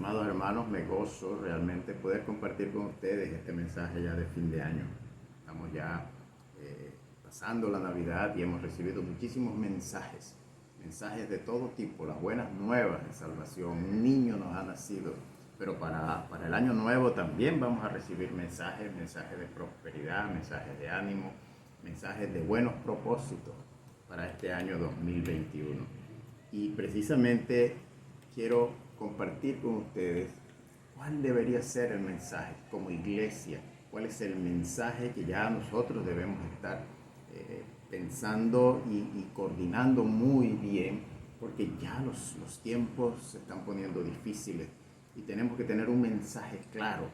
amados hermanos, me gozo realmente poder compartir con ustedes este mensaje ya de fin de año. Estamos ya pasando la Navidad y hemos recibido muchísimos mensajes de todo tipo, las buenas nuevas de salvación. Un niño nos ha nacido, pero para el año nuevo también vamos a recibir mensajes de prosperidad, mensajes de ánimo, mensajes de buenos propósitos para este año 2021. Y precisamente quiero compartir con ustedes cuál debería ser el mensaje como iglesia, cuál es el mensaje que ya nosotros debemos estar pensando y coordinando muy bien, porque ya los tiempos se están poniendo difíciles y tenemos que tener un mensaje claro.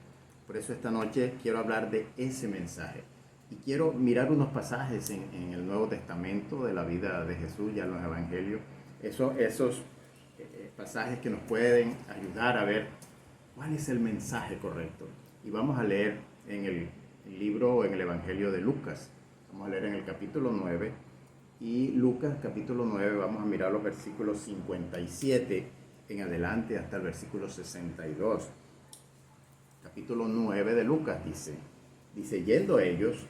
Por eso esta noche quiero hablar de ese mensaje y quiero mirar unos pasajes en el Nuevo Testamento de la vida de Jesús, ya en los Evangelios, esos pasajes que nos pueden ayudar a ver cuál es el mensaje correcto. Y vamos a leer en el libro o en el Evangelio de Lucas. Vamos a leer en el capítulo 9 y Lucas capítulo 9 vamos a mirar los versículos 57 en adelante hasta el versículo 62. Capítulo 9 de Lucas dice, yendo ellos,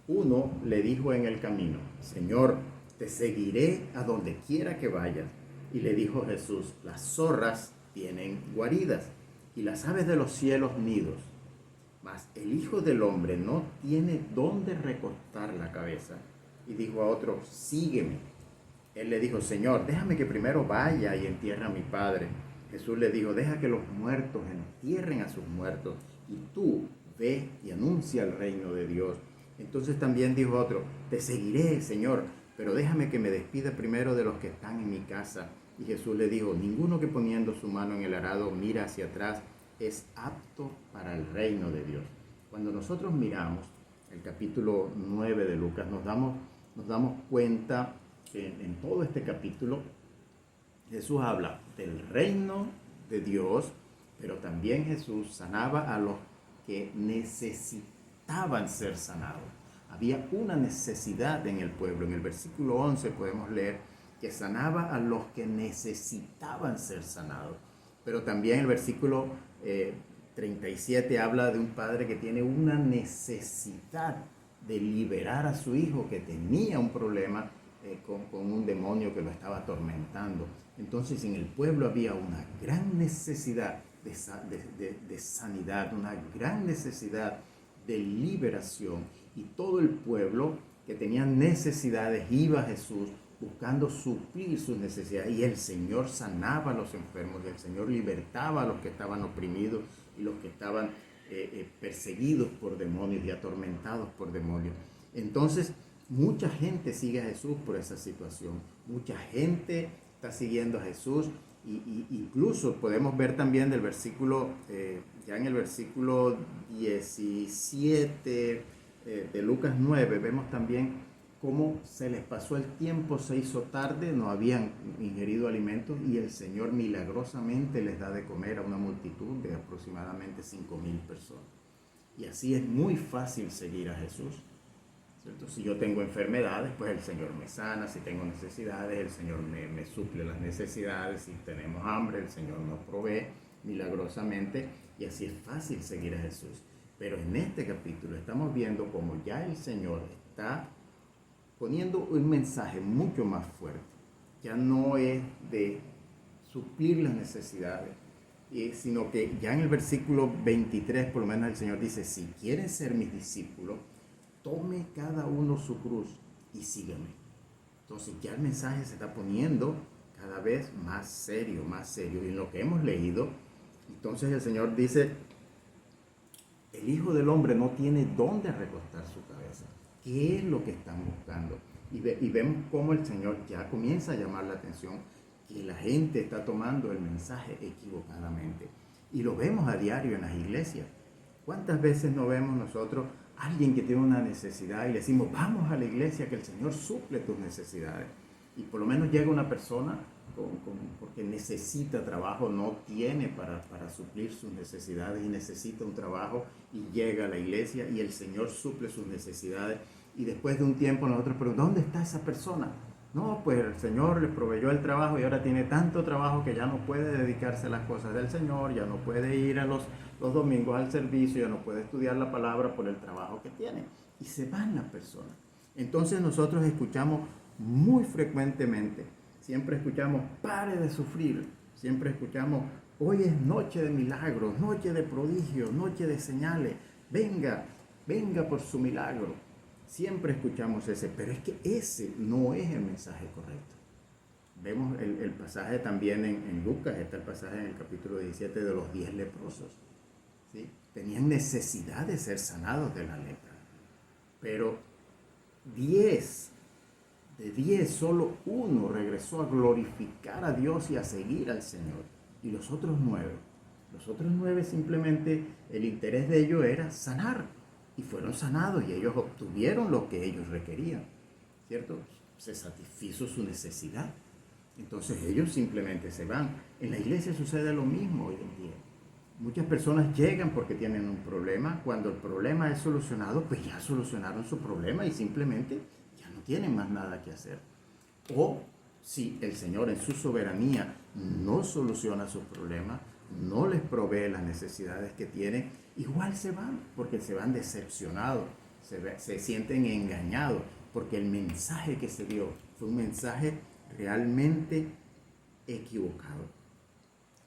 uno le dijo en el camino, Señor, te seguiré a donde quiera que vayas. Y le dijo Jesús, las zorras tienen guaridas y las aves de los cielos nidos, mas el Hijo del Hombre no tiene dónde recostar la cabeza. Y dijo a otro, sígueme. Él le dijo, Señor, déjame que primero vaya y entierre a mi padre. Jesús le dijo, deja que los muertos entierren a sus muertos, y tú ve y anuncia el reino de Dios. Entonces también dijo otro, te seguiré, Señor, pero déjame que me despida primero de los que están en mi casa. Y Jesús le dijo, ninguno que poniendo su mano en el arado mira hacia atrás es apto para el reino de Dios. Cuando nosotros miramos el capítulo 9 de Lucas, nos damos cuenta que en todo este capítulo Jesús habla del reino de Dios, pero también Jesús sanaba a los que necesitaban ser sanados. Había una necesidad en el pueblo. En el versículo 11 podemos leer que sanaba a los que necesitaban ser sanados. Pero también el versículo 37 habla de un padre que tiene una necesidad de liberar a su hijo que tenía un problema con un demonio que lo estaba atormentando. Entonces en el pueblo había una gran necesidad de sanidad, una gran necesidad de liberación, y todo el pueblo que tenía necesidades iba a Jesús buscando suplir sus necesidades, y el Señor sanaba a los enfermos, y el Señor libertaba a los que estaban oprimidos y los que estaban perseguidos por demonios y atormentados por demonios. Entonces mucha gente sigue a Jesús por esa situación, mucha gente está siguiendo a Jesús, y incluso podemos ver también del versículo, ya en el versículo 17 de Lucas 9, vemos también cómo se les pasó el tiempo, se hizo tarde, no habían ingerido alimentos, y el Señor milagrosamente les da de comer a una multitud de aproximadamente 5,000 personas. Y así es muy fácil seguir a Jesús, ¿cierto? Si yo tengo enfermedades, pues el Señor me sana. Si tengo necesidades, el Señor me suple las necesidades. Si tenemos hambre, el Señor nos provee milagrosamente, y así es fácil seguir a Jesús. Pero en este capítulo estamos viendo cómo ya el Señor está poniendo un mensaje mucho más fuerte. Ya no es de suplir las necesidades, sino que ya en el versículo 23, por lo menos, el Señor dice, si quieren ser mis discípulos, tome cada uno su cruz y sígame. Entonces ya el mensaje se está poniendo cada vez más serio, más serio. Y en lo que hemos leído, entonces el Señor dice, el Hijo del Hombre no tiene dónde recostar su cabeza. ¿Qué es lo que están buscando? Y vemos cómo el Señor ya comienza a llamar la atención, que la gente está tomando el mensaje equivocadamente. Y lo vemos a diario en las iglesias. ¿Cuántas veces no vemos nosotros a alguien que tiene una necesidad y le decimos, vamos a la iglesia que el Señor suple tus necesidades? Y por lo menos llega una persona porque necesita trabajo, no tiene para suplir sus necesidades y necesita un trabajo, y llega a la iglesia y el Señor suple sus necesidades. Y después de un tiempo nosotros preguntamos, ¿dónde está esa persona? No, pues el Señor le proveyó el trabajo y ahora tiene tanto trabajo que ya no puede dedicarse a las cosas del Señor, ya no puede ir a los domingos al servicio, ya no puede estudiar la palabra por el trabajo que tiene. Y se van las personas. Entonces nosotros escuchamos muy frecuentemente, siempre escuchamos, pare de sufrir, siempre escuchamos, hoy es noche de milagros, noche de prodigios, noche de señales, venga, venga por su milagro. Siempre escuchamos ese, pero es que ese no es el mensaje correcto. Vemos el pasaje también en Lucas, está el pasaje en el capítulo 17 de los 10 leprosos. ¿Sí? Tenían necesidad de ser sanados de la lepra, pero 10 de 10, solo uno regresó a glorificar a Dios y a seguir al Señor. Y los otros 9 simplemente el interés de ellos era sanar. Y fueron sanados y ellos obtuvieron lo que ellos requerían. ¿Cierto? Se satisfizo su necesidad. Entonces ellos simplemente se van. En la iglesia sucede lo mismo hoy en día. Muchas personas llegan porque tienen un problema. Cuando el problema es solucionado, pues ya solucionaron su problema y simplemente ya no tienen más nada que hacer. O si el Señor en su soberanía no soluciona sus problemas, no les provee las necesidades que tienen, igual se van, porque se van decepcionados, se sienten engañados, porque el mensaje que se dio fue un mensaje realmente equivocado.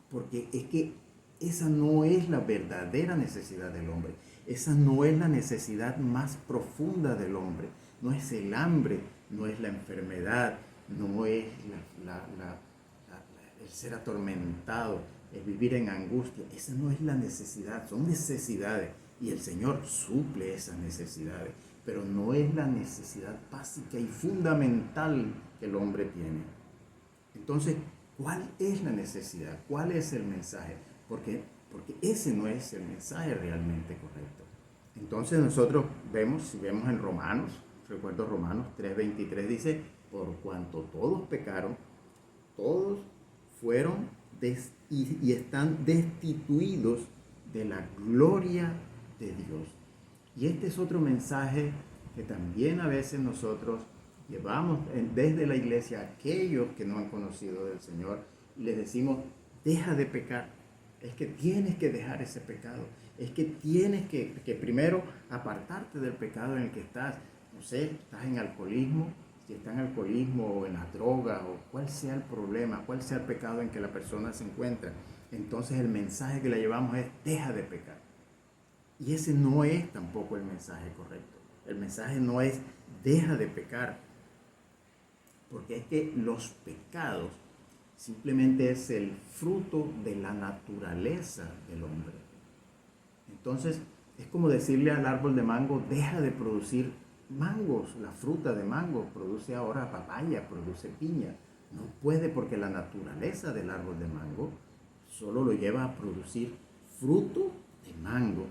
Porque es que esa no es la verdadera necesidad del hombre. Esa no es la necesidad más profunda del hombre. No es el hambre, no es la enfermedad, no es el ser atormentado, el vivir en angustia. Esa no es la necesidad, son necesidades. Y el Señor suple esas necesidades, pero no es la necesidad básica y fundamental que el hombre tiene. Entonces, ¿cuál es la necesidad? ¿Cuál es el mensaje? Porque ese no es el mensaje realmente correcto. Entonces nosotros vemos, si vemos en Romanos, recuerdo Romanos 3:23 dice, por cuanto todos pecaron, todos fueron y están destituidos de la gloria de Dios. Y este es otro mensaje que también a veces nosotros llevamos desde la iglesia a aquellos que no han conocido del Señor y les decimos, deja de pecar. Es que tienes que dejar ese pecado. Es que tienes que primero apartarte del pecado en el que estás. No sé, estás en alcoholismo, si está en alcoholismo o en las drogas o cuál sea el problema, cuál sea el pecado en que la persona se encuentra. Entonces el mensaje que le llevamos es, deja de pecar. Y ese no es tampoco el mensaje correcto. El mensaje no es, deja de pecar. Porque es que los pecados simplemente es el fruto de la naturaleza del hombre. Entonces, es como decirle al árbol de mango, deja de producir mangos. La fruta de mango produce ahora papaya, produce piña. No puede porque la naturaleza del árbol de mango solo lo lleva a producir fruto de mango,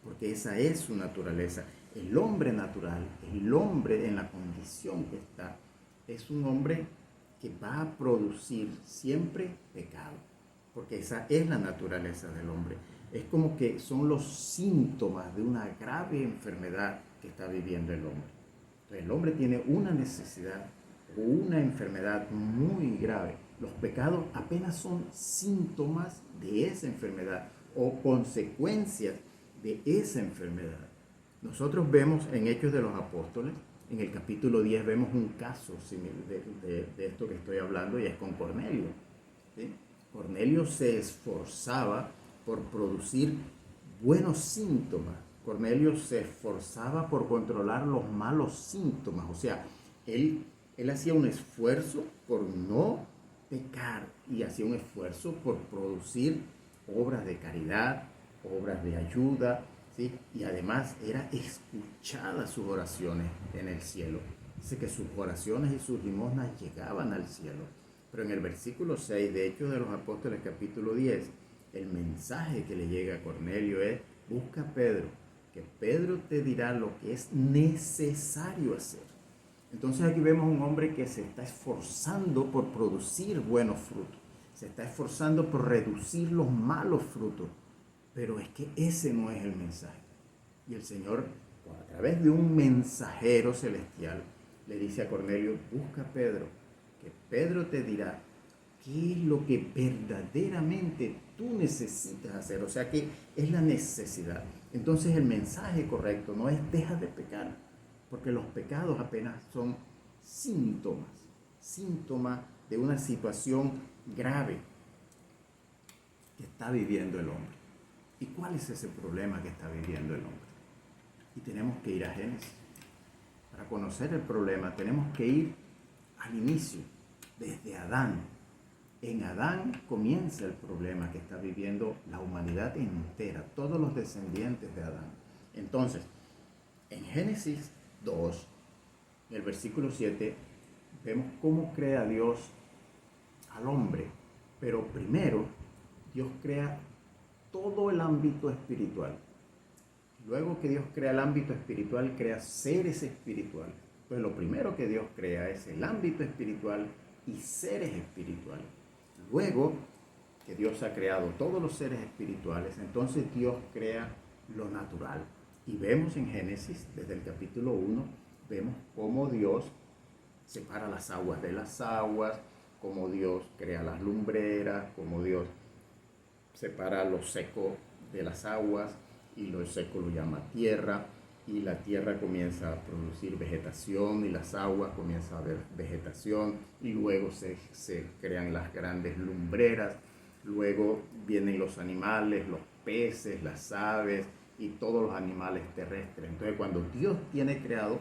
porque esa es su naturaleza. El hombre natural, el hombre en la condición que está, es un hombre que va a producir siempre pecado, porque esa es la naturaleza del hombre. Es como que son los síntomas de una grave enfermedad que está viviendo el hombre. Entonces, el hombre tiene una necesidad o una enfermedad muy grave. Los pecados apenas son síntomas de esa enfermedad o consecuencias de esa enfermedad. Nosotros vemos en Hechos de los Apóstoles, en el capítulo 10 vemos un caso de esto que estoy hablando y es con Cornelio. ¿Sí? Cornelio se esforzaba por producir buenos síntomas. Cornelio se esforzaba por controlar los malos síntomas. O sea, él hacía un esfuerzo por no pecar y hacía un esfuerzo por producir obras de caridad, obras de ayuda, ¿sí? Y además era escuchadas sus oraciones en el cielo. Dice que sus oraciones y sus limosnas llegaban al cielo. Pero en el versículo 6 de Hechos de los Apóstoles capítulo 10, el mensaje que le llega a Cornelio es, busca a Pedro, que Pedro te dirá lo que es necesario hacer. Entonces aquí vemos un hombre que se está esforzando por producir buenos frutos, se está esforzando por reducir los malos frutos, pero es que ese no es el mensaje. Y el Señor, a través de un mensajero celestial, le dice a Cornelio, busca a Pedro, que Pedro te dirá qué es lo que verdaderamente tú necesitas hacer. O sea que es la necesidad. Entonces el mensaje correcto no es deja de pecar, porque los pecados apenas son síntomas de una situación grave que está viviendo el hombre. ¿Y cuál es ese problema que está viviendo el hombre? Y tenemos que ir a Génesis. Para conocer el problema tenemos que ir al inicio, desde Adán. En Adán comienza el problema que está viviendo la humanidad entera, todos los descendientes de Adán. Entonces, en Génesis 2, en el versículo 7, vemos cómo crea Dios al hombre. Pero primero, Dios crea todo el ámbito espiritual. Luego que Dios crea el ámbito espiritual, crea seres espirituales. Pues lo primero que Dios crea es el ámbito espiritual y seres espirituales. Luego que Dios ha creado todos los seres espirituales, entonces Dios crea lo natural. Y vemos en Génesis, desde el capítulo 1, vemos cómo Dios separa las aguas de las aguas, cómo Dios crea las lumbreras, cómo Dios separa lo seco de las aguas, y lo seco lo llama tierra, y la tierra comienza a producir vegetación, y las aguas comienzan a haber vegetación, y luego se crean las grandes lumbreras, luego vienen los animales, los peces, las aves, y todos los animales terrestres. Entonces cuando Dios tiene creado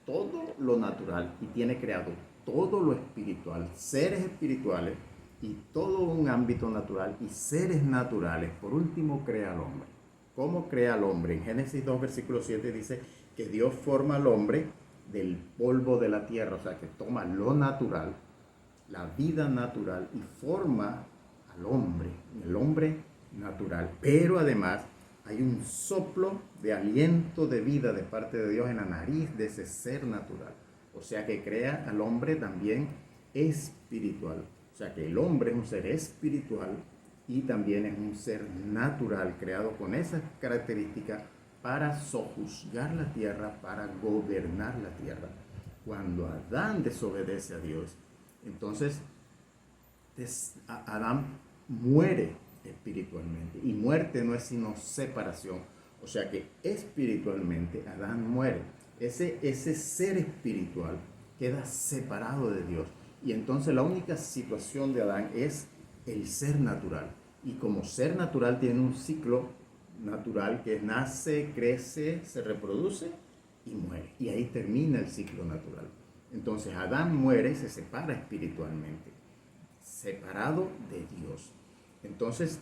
todo lo natural y tiene creado todo lo espiritual, seres espirituales y todo un ámbito natural y seres naturales, por último crea al hombre. ¿Cómo crea al hombre? En Génesis 2, versículo 7 dice que Dios forma al hombre del polvo de la tierra, o sea que toma lo natural, la vida natural, y forma al hombre, el hombre natural. Pero además hay un soplo de aliento de vida de parte de Dios en la nariz de ese ser natural. O sea que crea al hombre también espiritual. O sea que el hombre es un ser espiritual y también es un ser natural, creado con esas características para sojuzgar la tierra, para gobernar la tierra. Cuando Adán desobedece a Dios, entonces Adán muere espiritualmente. Y muerte no es sino separación. O sea que espiritualmente Adán muere. Ese ser espiritual queda separado de Dios. Y entonces la única situación de Adán es el ser natural. Y como ser natural tiene un ciclo natural que nace, crece, se reproduce y muere. Y ahí termina el ciclo natural. Entonces Adán muere, se separa espiritualmente, separado de Dios. Entonces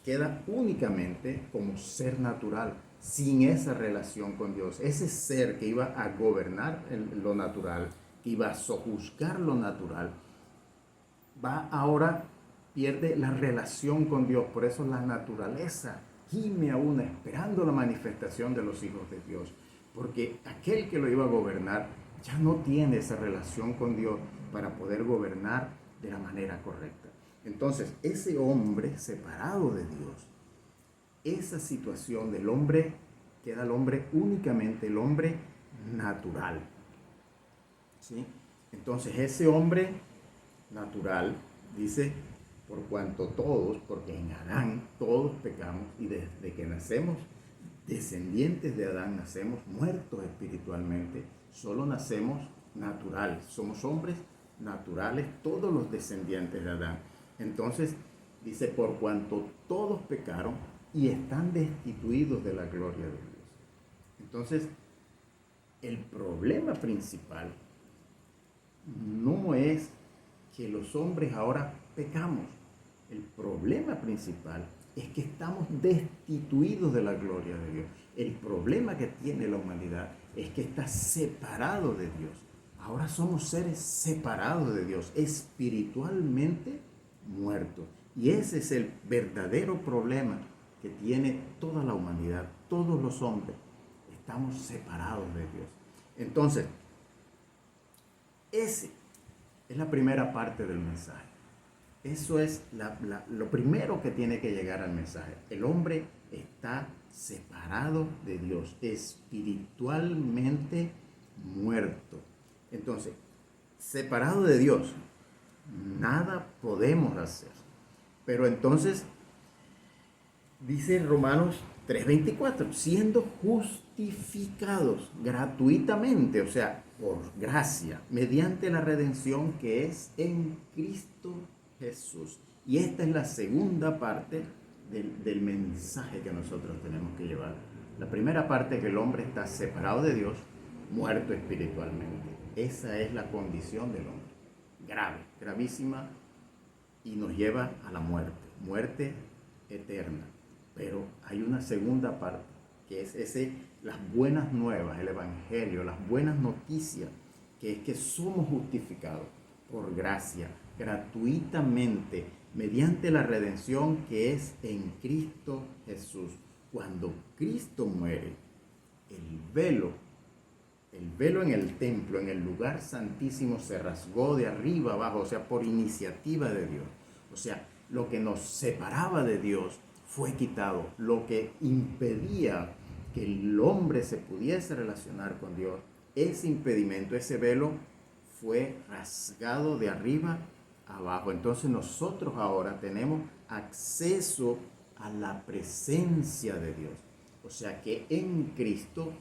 queda únicamente como ser natural, sin esa relación con Dios. Ese ser que iba a gobernar lo natural, que iba a sojuzgar lo natural, pierde la relación con Dios. Por eso la naturaleza gime a una esperando la manifestación de los hijos de Dios. Porque aquel que lo iba a gobernar ya no tiene esa relación con Dios para poder gobernar de la manera correcta. Entonces, ese hombre separado de Dios, esa situación del hombre, queda el hombre únicamente el hombre natural. ¿Sí? Entonces, ese hombre natural dice, por cuanto todos, porque en Adán todos pecamos y desde que nacemos, descendientes de Adán, nacemos muertos espiritualmente, solo nacemos naturales, somos hombres naturales, todos los descendientes de Adán. Entonces dice, por cuanto todos pecaron y están destituidos de la gloria de Dios. Entonces, el problema principal no es que los hombres ahora pecamos. El problema principal es que estamos destituidos de la gloria de Dios. El problema que tiene la humanidad es que está separado de Dios. Ahora somos seres separados de Dios, espiritualmente muertos. Y ese es el verdadero problema que tiene toda la humanidad, todos los hombres. Estamos separados de Dios. Entonces, ese es la primera parte del mensaje. Eso es lo primero que tiene que llegar al mensaje. El hombre está separado de Dios, espiritualmente muerto. Entonces, separado de Dios, nada podemos hacer. Pero entonces, dice Romanos 3:24, siendo justificados gratuitamente, o sea, por gracia, mediante la redención que es en Cristo Jesús. Y esta es la segunda parte del mensaje que nosotros tenemos que llevar. La primera parte es que el hombre está separado de Dios, muerto espiritualmente. Esa es la condición del hombre. Grave, gravísima, y nos lleva a la muerte, muerte eterna. Pero hay una segunda parte, que es las buenas nuevas, el evangelio, las buenas noticias, que es que somos justificados por gracia, gratuitamente, mediante la redención que es en Cristo Jesús. Cuando Cristo muere, el velo en el templo, en el lugar santísimo, se rasgó de arriba abajo, o sea, por iniciativa de Dios. O sea, lo que nos separaba de Dios fue quitado. Lo que impedía que el hombre se pudiese relacionar con Dios, ese impedimento, ese velo, fue rasgado de arriba abajo. Entonces nosotros ahora tenemos acceso a la presencia de Dios. O sea que en Cristo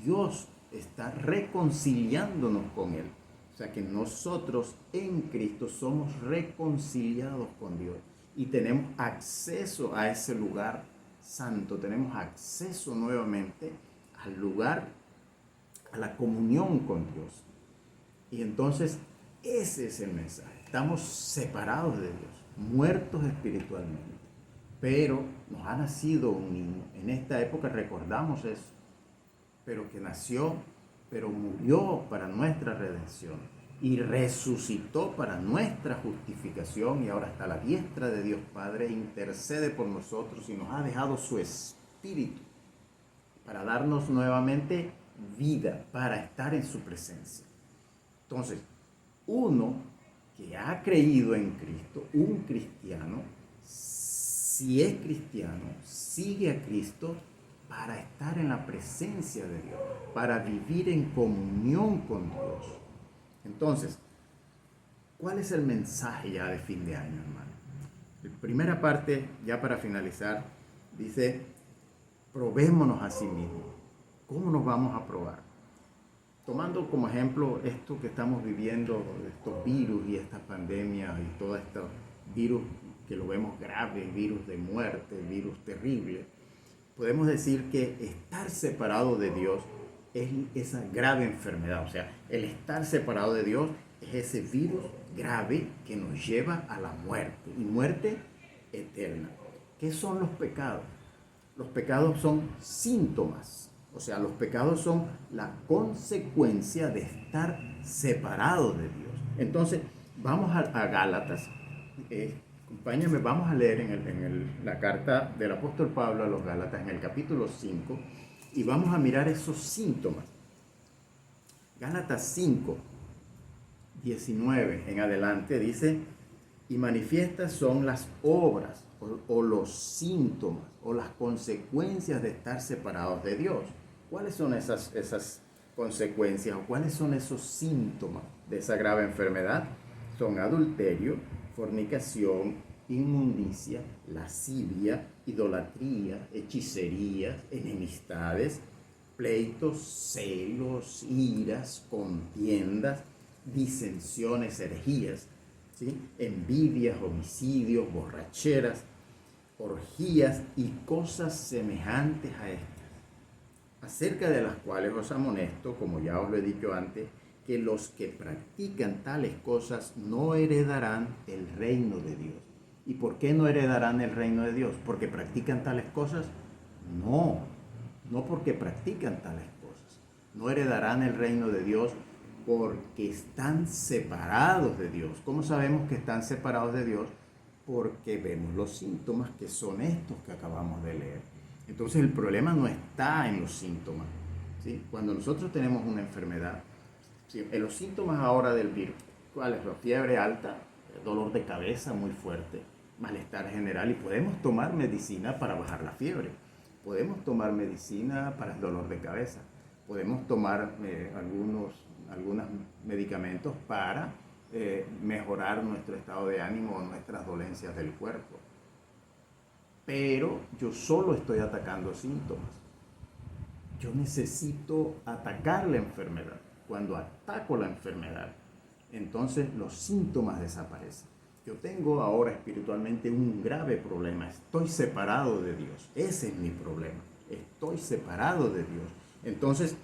Dios está reconciliándonos con Él. O sea que nosotros en Cristo somos reconciliados con Dios y tenemos acceso a ese lugar santo, tenemos acceso nuevamente al lugar, a la comunión con Dios. Y entonces ese es el mensaje. Estamos separados de Dios, muertos espiritualmente, pero nos ha nacido un niño. En esta época recordamos eso, pero que nació, pero murió para nuestra redención y resucitó para nuestra justificación, y ahora está a la diestra de Dios Padre, intercede por nosotros y nos ha dejado su Espíritu para darnos nuevamente vida, para estar en su presencia. Entonces, uno que ha creído en Cristo, un cristiano, si es cristiano, sigue a Cristo para estar en la presencia de Dios, para vivir en comunión con Dios. Entonces, ¿cuál es el mensaje ya de fin de año, hermano? La primera parte, ya para finalizar, dice, probémonos a sí mismos. ¿Cómo nos vamos a probar? Tomando como ejemplo esto que estamos viviendo, estos virus y estas pandemias y todo estos virus que lo vemos grave, virus de muerte, virus terrible, podemos decir que estar separado de Dios es esa grave enfermedad. O sea, el estar separado de Dios es ese virus grave que nos lleva a la muerte, y muerte eterna. ¿Qué son los pecados? Los pecados son síntomas. O sea, los pecados son la consecuencia de estar separado de Dios. Entonces, vamos a Gálatas. Acompáñame, vamos a leer en la carta del apóstol Pablo a los Gálatas, en el capítulo 5, y vamos a mirar esos síntomas. Gálatas 5, 19 en adelante dice, y manifiestas son las obras o los síntomas o las consecuencias de estar separados de Dios. ¿Cuáles son esas consecuencias o cuáles son esos síntomas de esa grave enfermedad? Son adulterio, fornicación, inmundicia, lascivia, idolatría, hechicerías, enemistades, pleitos, celos, iras, contiendas, disensiones, herejías, ¿sí? Envidias, homicidios, borracheras, orgías y cosas semejantes a estas, acerca de las cuales os amonesto, como ya os lo he dicho antes, que los que practican tales cosas no heredarán el reino de Dios. ¿Y por qué no heredarán el reino de Dios? ¿Porque practican tales cosas? No porque practican tales cosas. No heredarán el reino de Dios porque están separados de Dios. ¿Cómo sabemos que están separados de Dios? Porque vemos los síntomas, que son estos que acabamos de leer. Entonces el problema no está en los síntomas, ¿sí? Cuando nosotros tenemos una enfermedad, ¿sí? En los síntomas ahora del virus, ¿cuál es? La fiebre alta, dolor de cabeza muy fuerte, malestar general, y podemos tomar medicina para bajar la fiebre, podemos tomar medicina para el dolor de cabeza, podemos tomar algunos medicamentos para mejorar nuestro estado de ánimo o nuestras dolencias del cuerpo. Pero yo solo estoy atacando síntomas. Yo necesito atacar la enfermedad. Cuando ataco la enfermedad, entonces los síntomas desaparecen. Yo tengo ahora espiritualmente un grave problema. Estoy separado de Dios. Ese es mi problema. Estoy separado de Dios. Entonces,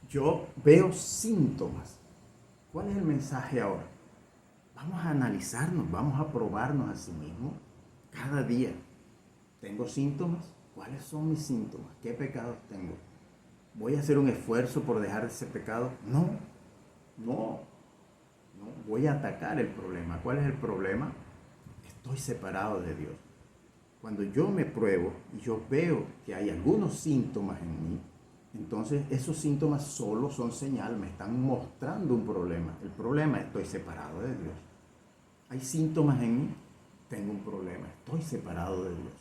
yo veo síntomas. ¿Cuál es el mensaje ahora? Vamos a analizarnos, vamos a probarnos a sí mismos cada día. ¿Tengo síntomas? ¿Cuáles son mis síntomas? ¿Qué pecados tengo? ¿Voy a hacer un esfuerzo por dejar ese pecado? No. Voy a atacar el problema. ¿Cuál es el problema? Estoy separado de Dios. Cuando yo me pruebo y yo veo que hay algunos síntomas en mí, entonces esos síntomas solo son señal, me están mostrando un problema. El problema, estoy separado de Dios. Hay síntomas en mí, tengo un problema, estoy separado de Dios.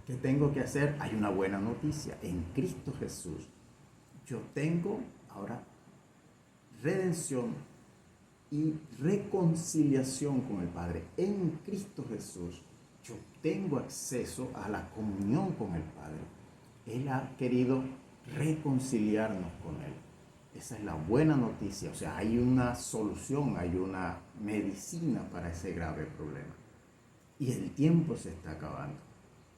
¿Qué tengo que hacer? Hay una buena noticia. En Cristo Jesús, yo tengo ahora redención y reconciliación con el Padre. En Cristo Jesús, yo tengo acceso a la comunión con el Padre. Él ha querido reconciliarnos con Él. Esa es la buena noticia. O sea, hay una solución, hay una medicina para ese grave problema. Y el tiempo se está acabando.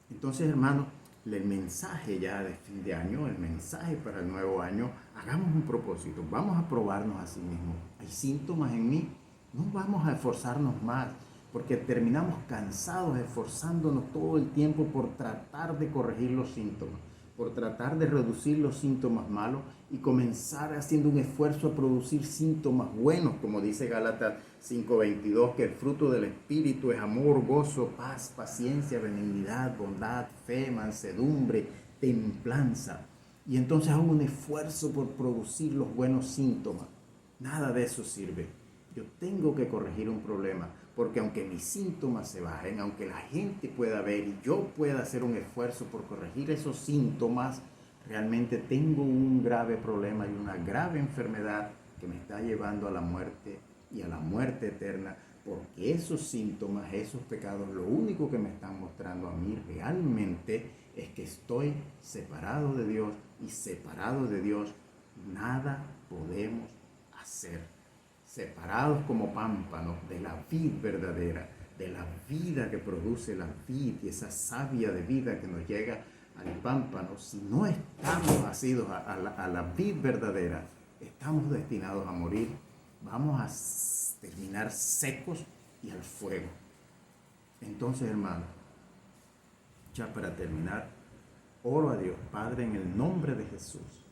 Entonces, hermanos, el mensaje ya de fin de año, el mensaje para el nuevo año, hagamos un propósito, vamos a probarnos a sí mismos. Hay síntomas en mí, no vamos a esforzarnos más, porque terminamos cansados, esforzándonos todo el tiempo por tratar de corregir los síntomas, por tratar de reducir los síntomas malos y comenzar haciendo un esfuerzo a producir síntomas buenos, como dice Gálatas 5:22, que el fruto del Espíritu es amor, gozo, paz, paciencia, benignidad, bondad, fe, mansedumbre, templanza. Y entonces hago un esfuerzo por producir los buenos síntomas. Nada de eso sirve. Yo tengo que corregir un problema, porque aunque mis síntomas se bajen, aunque la gente pueda ver y yo pueda hacer un esfuerzo por corregir esos síntomas, realmente tengo un grave problema y una grave enfermedad que me está llevando a la muerte y a la muerte eterna, porque esos síntomas, esos pecados, lo único que me están mostrando a mí realmente es que estoy separado de Dios, y separado de Dios nada podemos hacer. Separados como pámpanos de la vid verdadera, de la vida que produce la vid y esa savia de vida que nos llega al pámpano, si no estamos asidos a la vid verdadera, estamos destinados a morir. Vamos a terminar secos y al fuego. Entonces, hermano, ya para terminar, oro a Dios, Padre, en el nombre de Jesús,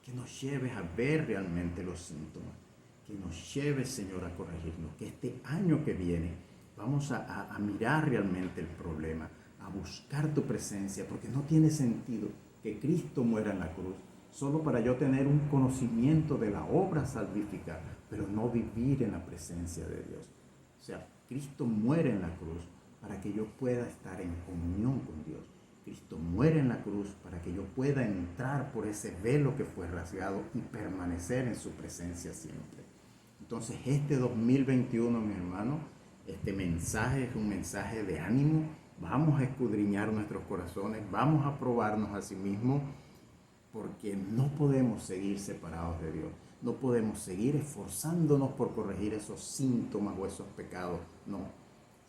que nos lleves a ver realmente los síntomas, que nos lleves, Señor, a corregirnos, que este año que viene vamos a mirar realmente el problema, a buscar tu presencia, porque no tiene sentido que Cristo muera en la cruz solo para yo tener un conocimiento de la obra salvífica, pero no vivir en la presencia de Dios. O sea, Cristo muere en la cruz para que yo pueda estar en comunión con Dios. Cristo muere en la cruz para que yo pueda entrar por ese velo que fue rasgado y permanecer en su presencia siempre. Entonces, este 2021, mi hermano, este mensaje es un mensaje de ánimo. Vamos a escudriñar nuestros corazones, vamos a probarnos a sí mismos, porque no podemos seguir separados de Dios. No podemos seguir esforzándonos por corregir esos síntomas o esos pecados. No,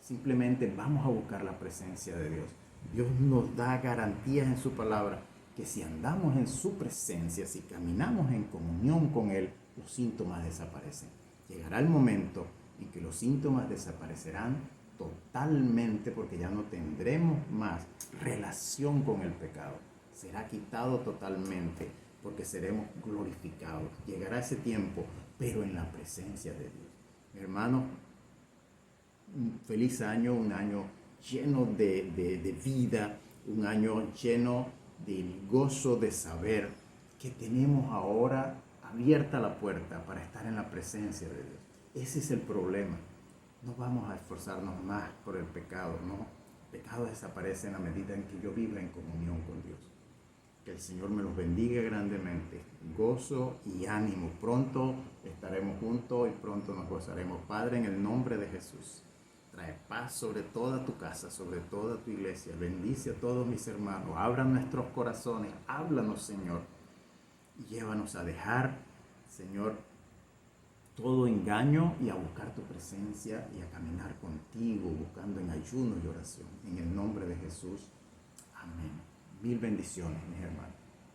simplemente vamos a buscar la presencia de Dios. Dios nos da garantías en su palabra que si andamos en su presencia, si caminamos en comunión con Él, los síntomas desaparecen. Llegará el momento en que los síntomas desaparecerán totalmente, porque ya no tendremos más relación con el pecado. Será quitado totalmente, porque seremos glorificados. Llegará ese tiempo, pero en la presencia de Dios. Mi hermano, un feliz año, un año lleno de vida, un año lleno del gozo de saber que tenemos ahora abierta la puerta para estar en la presencia de Dios. Ese es el problema. No vamos a esforzarnos más por el pecado, no. El pecado desaparece en la medida en que yo viva en comunión con Dios. Que el Señor me los bendiga grandemente. Gozo y ánimo. Pronto estaremos juntos y pronto nos gozaremos. Padre, en el nombre de Jesús, trae paz sobre toda tu casa, sobre toda tu iglesia. Bendice a todos mis hermanos. Abra nuestros corazones. Háblanos, Señor. Y llévanos a dejar, Señor, todo engaño y a buscar tu presencia y a caminar contigo, buscando en ayuno y oración. En el nombre de Jesús. Amén. Mil bendiciones, mis hermanos.